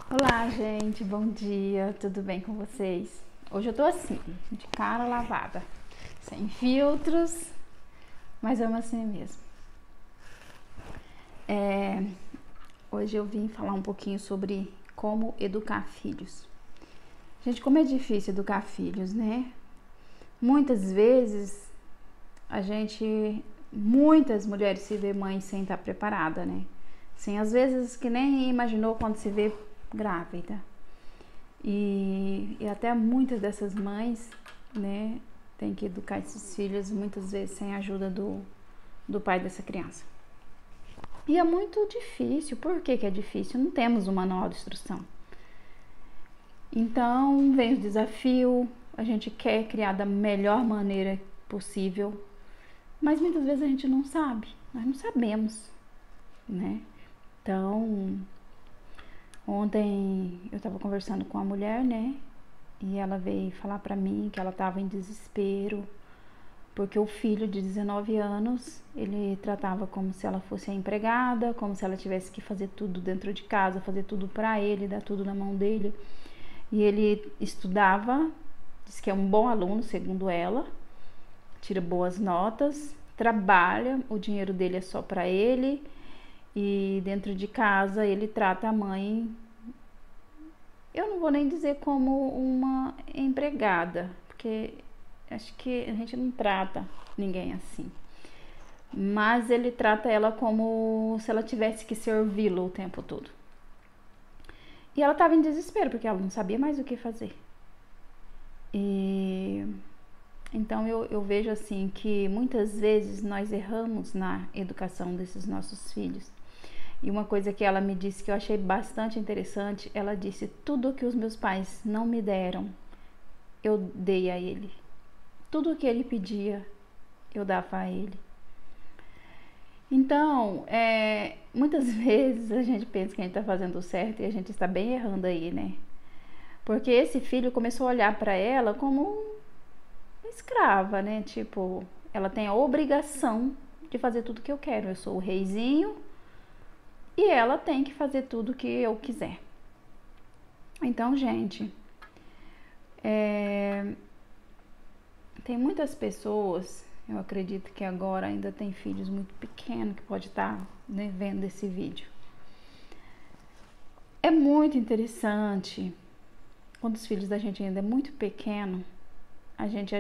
Olá, gente, bom dia, tudo bem com vocês? Hoje eu tô assim, de cara lavada, sem filtros, mas amo assim mesmo. Hoje eu vim falar um pouquinho sobre como educar filhos. Gente, como é difícil educar filhos, né? Muitas vezes muitas mulheres se vê mãe sem estar preparada, né? Sim, às vezes que nem imaginou quando se vê grávida. E até muitas dessas mães, né, tem que educar esses filhos muitas vezes sem a ajuda do pai dessa criança. E é muito difícil. Por que é difícil? Não temos um manual de instrução. Então vem o desafio, a gente quer criar da melhor maneira possível, mas muitas vezes a gente não sabe, nós não sabemos, né? Então, ontem eu estava conversando com a mulher, né? E ela veio falar pra mim que ela estava em desespero, porque o filho de 19 anos, ele tratava como se ela fosse a empregada, como se ela tivesse que fazer tudo dentro de casa, fazer tudo pra ele, dar tudo na mão dele. E ele estudava, diz que é um bom aluno, segundo ela, tira boas notas, trabalha, o dinheiro dele é só pra ele, e dentro de casa ele trata a mãe, eu não vou nem dizer como uma empregada, porque acho que a gente não trata ninguém assim. Mas ele trata ela como se ela tivesse que servi-lo o tempo todo. E ela estava em desespero, porque ela não sabia mais o que fazer. E então eu vejo assim que muitas vezes nós erramos na educação desses nossos filhos. E uma coisa que ela me disse que eu achei bastante interessante, ela disse: tudo que os meus pais não me deram, eu dei a ele. Tudo que ele pedia, eu dava a ele. Então, muitas vezes a gente pensa que a gente está fazendo certo e a gente está bem errando aí, né? Porque esse filho começou a olhar para ela como uma escrava, né? Tipo, ela tem a obrigação de fazer tudo que eu quero. Eu sou o reizinho e ela tem que fazer tudo que eu quiser. Então, gente, tem muitas pessoas, eu acredito que agora ainda tem filhos muito pequenos que pode estar, né, vendo esse vídeo. É muito interessante quando os filhos da gente ainda é muito pequeno, a gente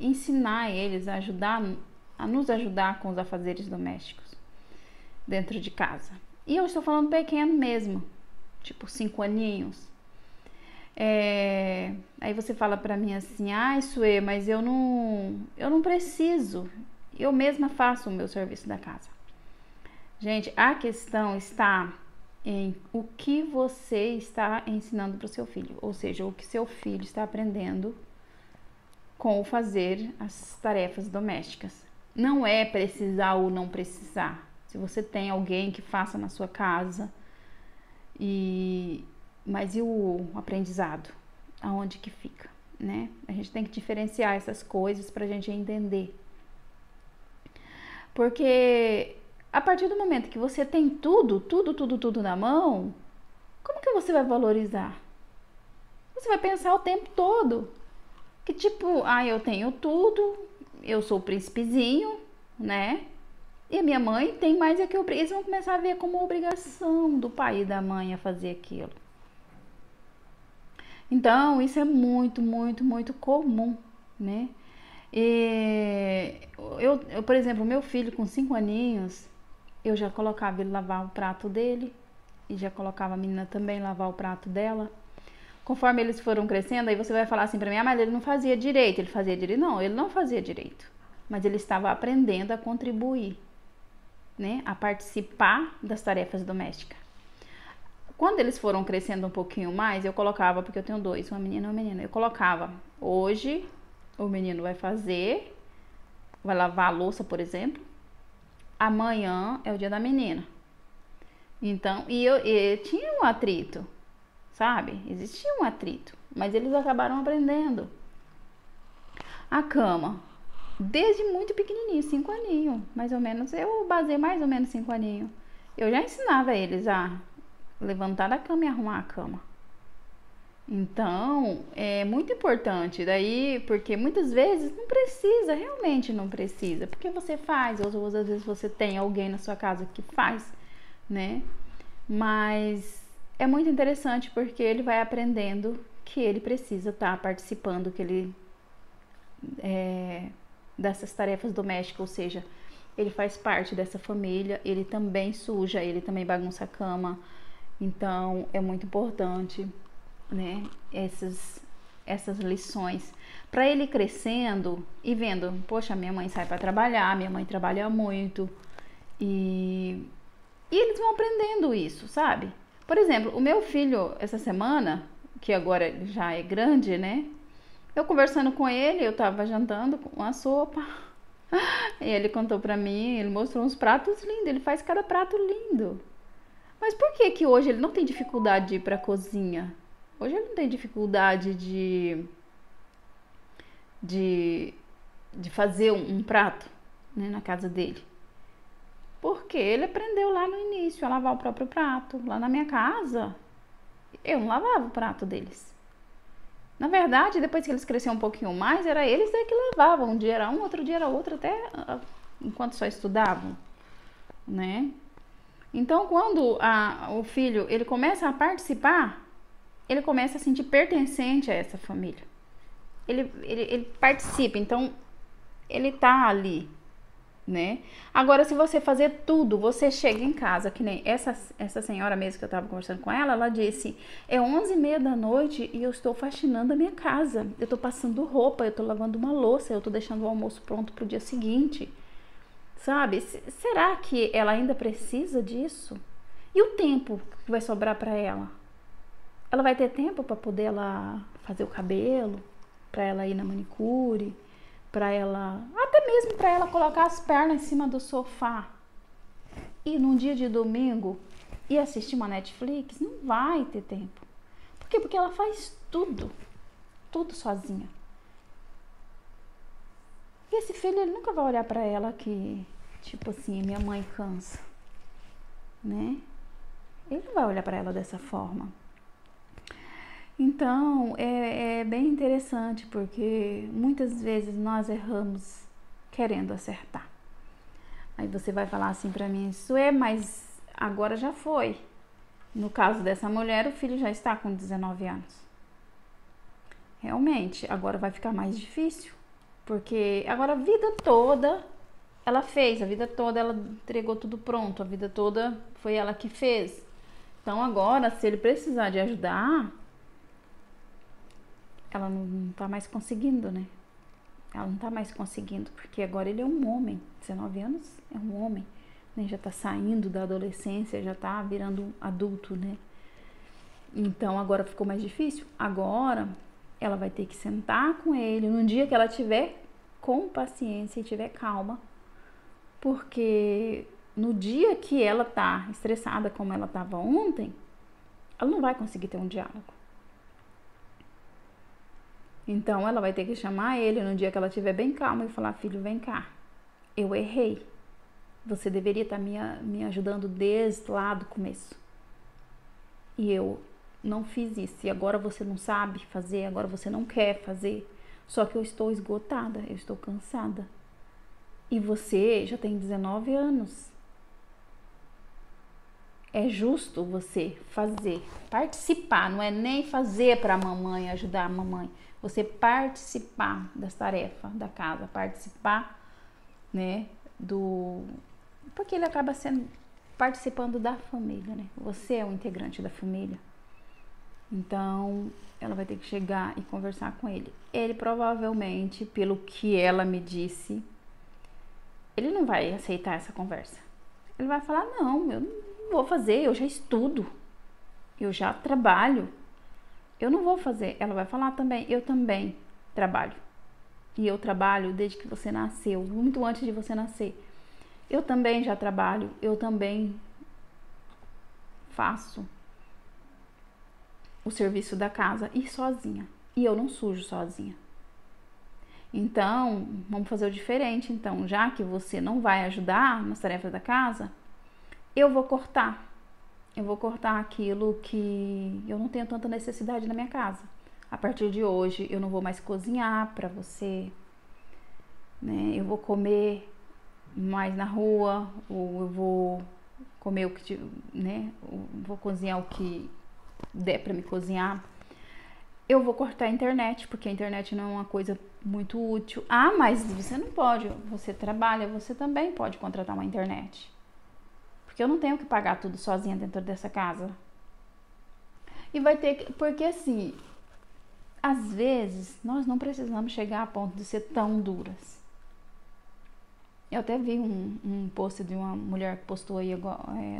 ensinar eles a nos ajudar com os afazeres domésticos dentro de casa. E eu estou falando pequeno mesmo, tipo 5 aninhos. Aí você fala pra mim assim: ai, Suê, mas eu não preciso, eu mesma faço o meu serviço da casa. Gente, a questão está em o que você está ensinando para o seu filho, ou seja, o que seu filho está aprendendo com o fazer as tarefas domésticas. Não é precisar ou não precisar. Se você tem alguém que faça na sua casa, mas e o aprendizado? Aonde que fica, né? A gente tem que diferenciar essas coisas pra gente entender. Porque a partir do momento que você tem tudo na mão, como que você vai valorizar? Você vai pensar o tempo todo que tipo, eu tenho tudo, eu sou o príncipezinho, né? E a minha mãe tem mais é que eles vão começar a ver como obrigação do pai e da mãe a fazer aquilo. Então, isso é muito, muito, muito comum, né? Por exemplo, meu filho com 5 aninhos, eu já colocava ele lavar o prato dele e já colocava a menina também lavar o prato dela. Conforme eles foram crescendo, aí você vai falar assim pra mim: mas ele não fazia direito. Ele fazia direito? Não, ele não fazia direito. Mas ele estava aprendendo a contribuir, né? A participar das tarefas domésticas. Quando eles foram crescendo um pouquinho mais, eu colocava, porque eu tenho 2, uma menina e uma menina. Eu colocava: hoje o menino vai lavar a louça, por exemplo. Amanhã é o dia da menina. Então, e tinha um atrito, sabe? Existia um atrito, mas eles acabaram aprendendo. A cama, desde muito pequenininho, 5 aninhos, mais ou menos, eu basei mais ou menos 5 aninhos. Eu já ensinava eles a levantar da cama e arrumar a cama. Então, é muito importante daí, porque muitas vezes não precisa, realmente não precisa, porque você faz, ou às vezes você tem alguém na sua casa que faz, né? Mas é muito interessante porque ele vai aprendendo que ele precisa estar participando, que ele dessas tarefas domésticas, ou seja, ele faz parte dessa família, ele também suja, ele também bagunça a cama. Então é muito importante, né, essas lições para ele crescendo e vendo, poxa, minha mãe sai para trabalhar, minha mãe trabalha muito e eles vão aprendendo isso, sabe? Por exemplo, o meu filho essa semana, que agora já é grande, né? Eu conversando com ele, eu tava jantando com uma sopa. E ele contou pra mim, ele mostrou uns pratos lindos, ele faz cada prato lindo. Mas por que que hoje ele não tem dificuldade de ir pra cozinha? Hoje ele não tem dificuldade de, de fazer um prato, né, na casa dele. Porque ele aprendeu lá no início a lavar o próprio prato. Lá na minha casa, eu não lavava o prato deles. Na verdade, depois que eles cresceram um pouquinho mais, era eles que lavavam. Um dia era um, outro dia era outro, até enquanto só estudavam, né? Então, quando o filho ele começa a participar, ele começa a sentir pertencente a essa família. Ele participa, então ele tá ali, né? Agora, se você fazer tudo, você chega em casa, que nem essa senhora mesmo que eu tava conversando com ela, ela disse, é 11h30 da noite e eu estou faxinando a minha casa, eu tô passando roupa, eu tô lavando uma louça, eu tô deixando o almoço pronto pro dia seguinte, sabe? Será que ela ainda precisa disso? E o tempo que vai sobrar para ela? Ela vai ter tempo para poder ela fazer o cabelo, para ela ir na manicure, para ela, até mesmo para ela colocar as pernas em cima do sofá e num dia de domingo e assistir uma Netflix? Não vai ter tempo. Por quê? Porque ela faz tudo sozinha. E esse filho, ele nunca vai olhar para ela que, tipo assim, minha mãe cansa, né? Ele não vai olhar para ela dessa forma. Então, é bem interessante, porque muitas vezes nós erramos querendo acertar. Aí você vai falar assim pra mim, isso mas agora já foi. No caso dessa mulher, o filho já está com 19 anos. Realmente, agora vai ficar mais difícil, porque agora a vida toda ela fez, a vida toda ela entregou tudo pronto, a vida toda foi ela que fez. Então agora, se ele precisar de ajudar, ela não tá mais conseguindo, né? Ela não tá mais conseguindo, porque agora ele é um homem, 19 anos é um homem, né? Já tá saindo da adolescência, já tá virando adulto, né? Então agora ficou mais difícil. Agora ela vai ter que sentar com ele num dia que ela tiver com paciência e tiver calma, porque no dia que ela tá estressada como ela tava ontem, ela não vai conseguir ter um diálogo. Então ela vai ter que chamar ele no dia que ela estiver bem calma e falar, filho, vem cá, eu errei. Você deveria estar me ajudando desde lá do começo. E eu não fiz isso. E agora você não sabe fazer, agora você não quer fazer. Só que eu estou esgotada, eu estou cansada. E você já tem 19 anos. É justo você fazer, participar, não é nem fazer para a mamãe, ajudar a mamãe. Você participar das tarefas da casa, participar, né, porque ele acaba participando da família, né? Você é um integrante da família. Então, ela vai ter que chegar e conversar com ele. Ele provavelmente, pelo que ela me disse, ele não vai aceitar essa conversa. Ele vai falar, não, eu não vou fazer, eu já estudo, eu já trabalho, eu não vou fazer. Ela vai falar também, eu também trabalho. E eu trabalho desde que você nasceu, muito antes de você nascer. Eu também já trabalho, eu também faço o serviço da casa e sozinha. E eu não sujo sozinha. Então, vamos fazer o diferente. Então, já que você não vai ajudar nas tarefas da casa, eu vou cortar. eu vou cortar aquilo que eu não tenho tanta necessidade na minha casa. A partir de hoje, eu não vou mais cozinhar para você, né? Eu vou comer mais na rua, ou eu vou comer o que, né? Eu vou cozinhar o que der para me cozinhar. Eu vou cortar a internet, porque a internet não é uma coisa muito útil. Ah, mas você não pode, você trabalha, você também pode contratar uma internet. Porque eu não tenho que pagar tudo sozinha dentro dessa casa. E vai ter que, porque assim, às vezes nós não precisamos chegar a ponto de ser tão duras. Eu até vi um post de uma mulher que postou aí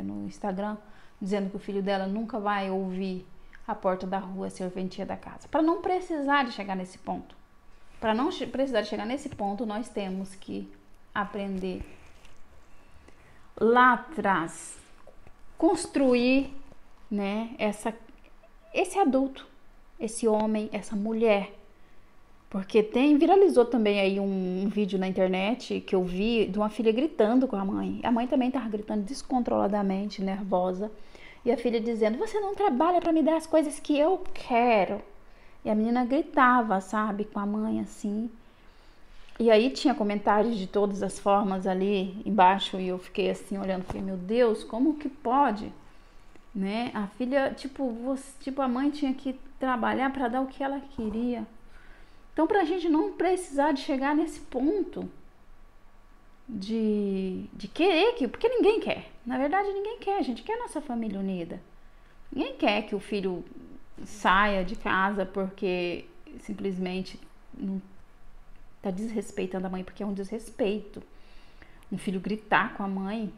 no Instagram, dizendo que o filho dela nunca vai ouvir a porta da rua, a serventia da casa. Para não precisar de chegar nesse ponto. Para não precisar de chegar nesse ponto, nós temos que aprender lá atrás, construir, né, esse adulto, esse homem, essa mulher. Porque viralizou também aí um vídeo na internet que eu vi de uma filha gritando com a mãe. A mãe também tava gritando descontroladamente, nervosa. E a filha dizendo, você não trabalha para me dar as coisas que eu quero. E a menina gritava, sabe, com a mãe assim. E aí tinha comentários de todas as formas ali embaixo. E eu fiquei assim olhando, falei, meu Deus, como que pode? Né? A filha, a mãe tinha que trabalhar para dar o que ela queria. Então, pra gente não precisar de chegar nesse ponto de querer porque ninguém quer. Na verdade, ninguém quer. A gente quer a nossa família unida. Ninguém quer que o filho saia de casa porque simplesmente não tá desrespeitando a mãe, porque é um desrespeito. Um filho gritar com a mãe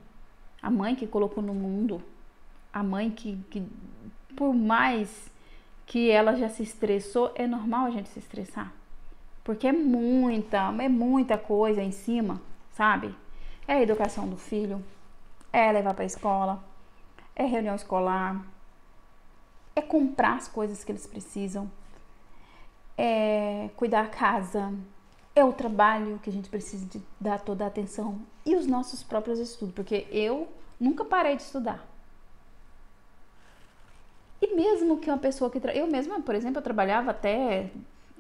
que colocou no mundo, a mãe que por mais que ela já se estressou, é normal a gente se estressar. Porque é muita coisa em cima, sabe? É a educação do filho, é levar para a escola, é reunião escolar, é comprar as coisas que eles precisam, é cuidar da casa, é o trabalho que a gente precisa de dar toda a atenção e os nossos próprios estudos, porque eu nunca parei de estudar. E mesmo que uma pessoa que... Eu mesma, por exemplo, eu trabalhava até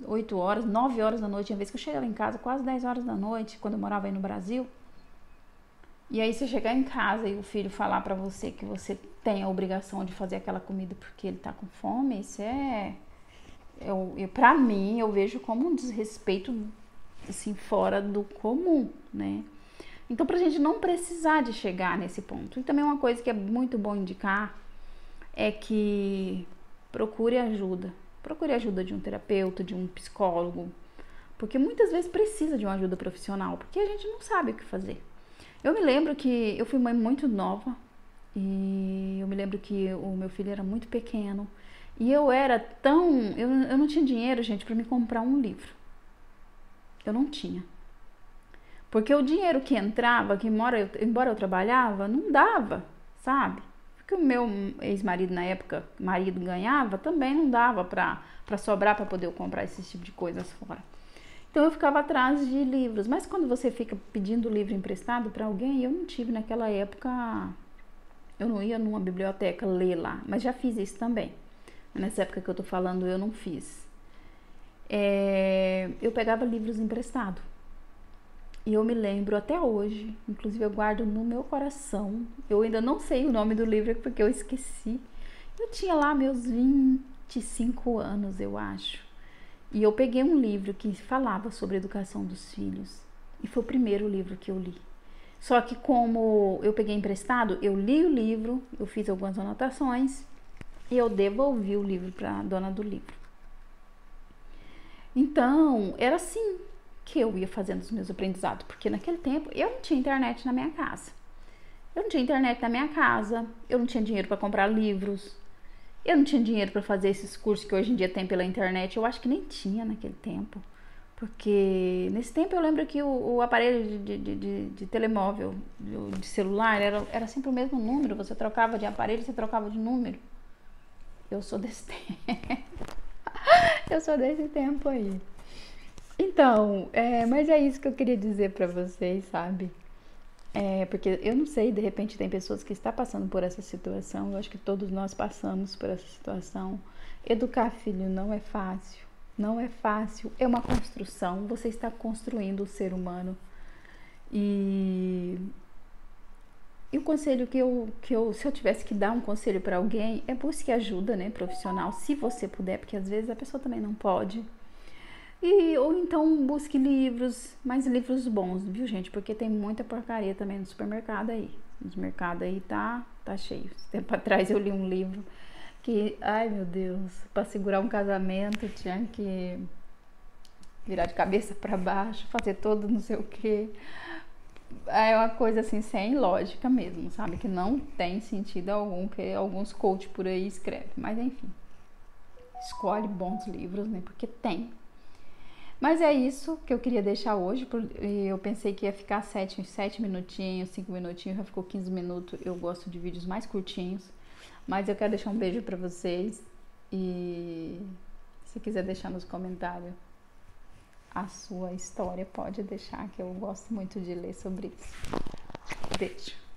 8 horas, 9 horas da noite. Tinha vez que eu chegava em casa quase 10 horas da noite, quando eu morava aí no Brasil. E aí você chegar em casa e o filho falar pra você que você tem a obrigação de fazer aquela comida porque ele tá com fome, isso pra mim, eu vejo como um desrespeito, assim, fora do comum, né? Então, pra gente não precisar de chegar nesse ponto. E também uma coisa que é muito bom indicar é que procure ajuda. Procure ajuda de um terapeuta, de um psicólogo, porque muitas vezes precisa de uma ajuda profissional, porque a gente não sabe o que fazer. Eu me lembro que eu fui mãe muito nova e eu me lembro que o meu filho era muito pequeno e eu não tinha dinheiro, gente, para me comprar um livro. Eu não tinha. Porque o dinheiro que entrava, embora eu trabalhava, não dava, sabe? Que o meu ex-marido na época, marido, ganhava, também não dava pra sobrar pra poder comprar esse tipo de coisas fora. Então eu ficava atrás de livros, mas quando você fica pedindo livro emprestado pra alguém, eu não tive naquela época, eu não ia numa biblioteca ler lá, mas já fiz isso também. Nessa época que eu tô falando, eu não fiz. Eu pegava livros emprestados. E eu me lembro até hoje, inclusive eu guardo no meu coração. Eu ainda não sei o nome do livro porque eu esqueci. Eu tinha lá meus 25 anos, eu acho. E eu peguei um livro que falava sobre a educação dos filhos. E foi o primeiro livro que eu li. Só que como eu peguei emprestado, eu li o livro, eu fiz algumas anotações e eu devolvi o livro para a dona do livro. Então, era assim que eu ia fazendo os meus aprendizados, porque naquele tempo eu não tinha internet na minha casa. Eu não tinha internet na minha casa, eu não tinha dinheiro para comprar livros, eu não tinha dinheiro para fazer esses cursos que hoje em dia tem pela internet. Eu acho que nem tinha naquele tempo, porque nesse tempo eu lembro que o aparelho de telemóvel, de celular, era sempre o mesmo número. Você trocava de aparelho, você trocava de número. Eu sou desse tempo. Eu sou desse tempo aí. Então, mas é isso que eu queria dizer pra vocês, sabe? Porque eu não sei, de repente tem pessoas que estão passando por essa situação, eu acho que todos nós passamos por essa situação. Educar filho não é fácil, não é fácil, é uma construção, você está construindo o ser humano. E o conselho se eu tivesse que dar um conselho para alguém, é busque ajuda, né, profissional, se você puder, porque às vezes a pessoa também não pode. Ou então busque livros, mas livros bons, viu, gente? Porque tem muita porcaria também no supermercado aí. Nos mercados aí tá cheio. Tempo atrás eu li um livro que, ai meu Deus, para segurar um casamento tinha que virar de cabeça para baixo, fazer todo não sei o que. É uma coisa assim sem lógica mesmo, sabe? Que não tem sentido algum, que alguns coach por aí escrevem. Mas enfim, escolhe bons livros, né? Porque tem. Mas é isso que eu queria deixar hoje. Eu pensei que ia ficar 7 minutinhos, 5 minutinhos, já ficou 15 minutos. Eu gosto de vídeos mais curtinhos. Mas eu quero deixar um beijo pra vocês. E se quiser deixar nos comentários a sua história, pode deixar, que eu gosto muito de ler sobre isso. Beijo.